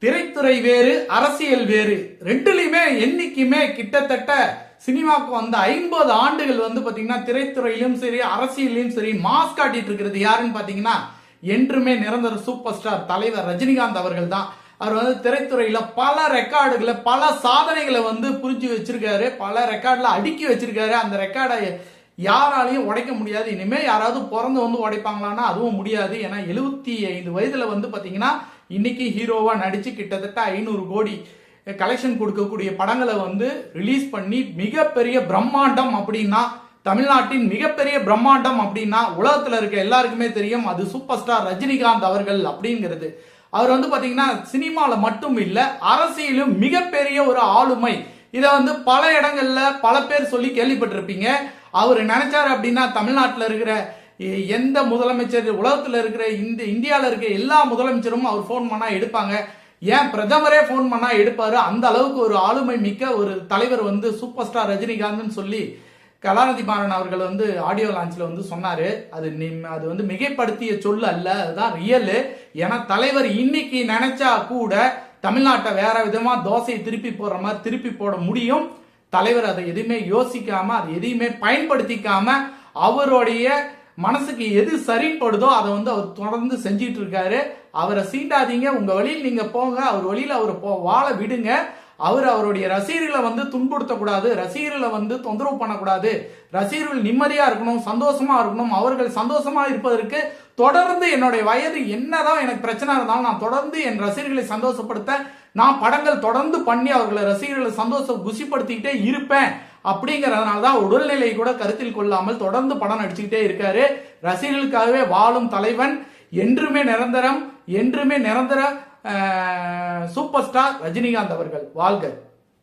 திரைத்துறை வேறு, அரசியல் வேறு. ரெண்டுலயுமே என்னைக்குமே கிட்டத்தட்ட சினிமாவுக்கு வந்த 50 ஆண்டுகள் பாத்தீங்கன்னா திரைத்துறையிலும் சரி அரசியலையும் சரி மாஸ் காட்டிட்டு இருக்கிறது யாருன்னு பாத்தீங்கன்னா என்றுமே நிரந்தர சூப்பர் ஸ்டார் தலைவர் ரஜினிகாந்த் அவர்கள் தான். அவர் திரைத்துறையில பல ரெக்கார்டுகளை பல சாதனைகளை புரிஞ்சு வச்சிருக்காரு, பல ரெக்கார்ட்ல அடுக்கி வச்சிருக்காரு. அந்த ரெக்கார்டை யாராலையும் உடைக்க முடியாது. இனிமே யாராவது பிறந்து உடைப்பாங்களான்னா அதுவும் முடியாது. ஏன்னா 75 வயதுல பாத்தீங்கன்னா இன்னைக்கு ஹீரோவா நடிச்சு கிட்டத்தட்ட 500 கோடி கலெக்ஷன் கொடுக்கக்கூடிய படங்களை ரிலீஸ் பண்ணி மிகப்பெரிய பிரம்மாண்டம் அப்படின்னா, தமிழ்நாட்டின் மிகப்பெரிய பிரம்மாண்டம் அப்படின்னா உலகத்துல இருக்க எல்லாருக்குமே தெரியும், அது சூப்பர் ஸ்டார் ரஜினிகாந்த் அவர்கள் அப்படிங்கிறது. அவர் பாத்தீங்கன்னா சினிமால மட்டும் இல்ல அரசியலும் மிகப்பெரிய ஒரு ஆளுமை. இத பல இடங்கள்ல பல பேர் சொல்லி கேள்விப்பட்டிருப்பீங்க. அவர் நினைச்சாரு அப்படின்னா தமிழ்நாட்டில் இருக்கிற எந்த முதலமைச்சர், உலகத்துல இருக்கிற இந்தியாவில் இருக்க எல்லா முதலமைச்சரும் அவர் போன் பண்ணா எடுப்பாங்க. ஏன் பிரதமரே போன் பண்ணா எடுப்பாரு. அந்த அளவுக்கு ஒரு ஆளுமை மிக்க ஒரு தலைவர் சூப்பர் ஸ்டார் ரஜினிகாந்த் சொல்லி கலாநிதி மாறன் அவர்கள் ஆடியோ லான்ச்ல சொன்னாரு. அது மிகைப்படுத்திய சொல்லு அல்ல, அதுதான் ரியல். ஏன்னா தலைவர் இன்னைக்கு நினைச்சா கூட தமிழ்நாட்டை வேற விதமா தோசையை திருப்பி போடுற மாதிரி திருப்பி போட முடியும். தலைவர் அதை எதுவுமே யோசிக்காம அதை எதையுமே பயன்படுத்திக்காம அவருடைய மனசுக்கு எது சரிப்படுதோ அதை அவர் தொடர்ந்து செஞ்சிட்டு இருக்காரு. அவரை சீண்டாதீங்க, உங்க வழியில் நீங்க போங்க, அவர் வழியில் அவர் வாழ விடுங்க. அவருடைய ரசிகர்களை துன்புறுத்தக்கூடாது, ரசிகர்களை தொந்தரவு பண்ணக்கூடாது. ரசிகர்கள் நிம்மதியா இருக்கணும், சந்தோஷமா இருக்கணும். அவர்கள் சந்தோஷமா இருப்பதற்கு தொடர்ந்து என்னுடைய வயது என்னதான் எனக்கு பிரச்சனை இருந்தாலும் நான் தொடர்ந்து என் ரசிகர்களை சந்தோஷப்படுத்த நான் படங்கள் தொடர்ந்து பண்ணி அவர்களை ரசிகர்களை சந்தோஷம் குஷிப்படுத்திக்கிட்டே இருப்பேன். அப்படிங்கறதுனாலதான் உடல்நிலை கூட கருத்தில் கொள்ளாமல் தொடர்ந்து படம் நடிச்சுக்கிட்டே இருக்காரு. ரசிகர்களுக்காகவே வாழும் தலைவன், என்றுமே நிரந்தரம், என்றுமே நிரந்தர சூப்பர் ஸ்டார் ரஜினிகாந்த் அவர்கள் வாழ்க.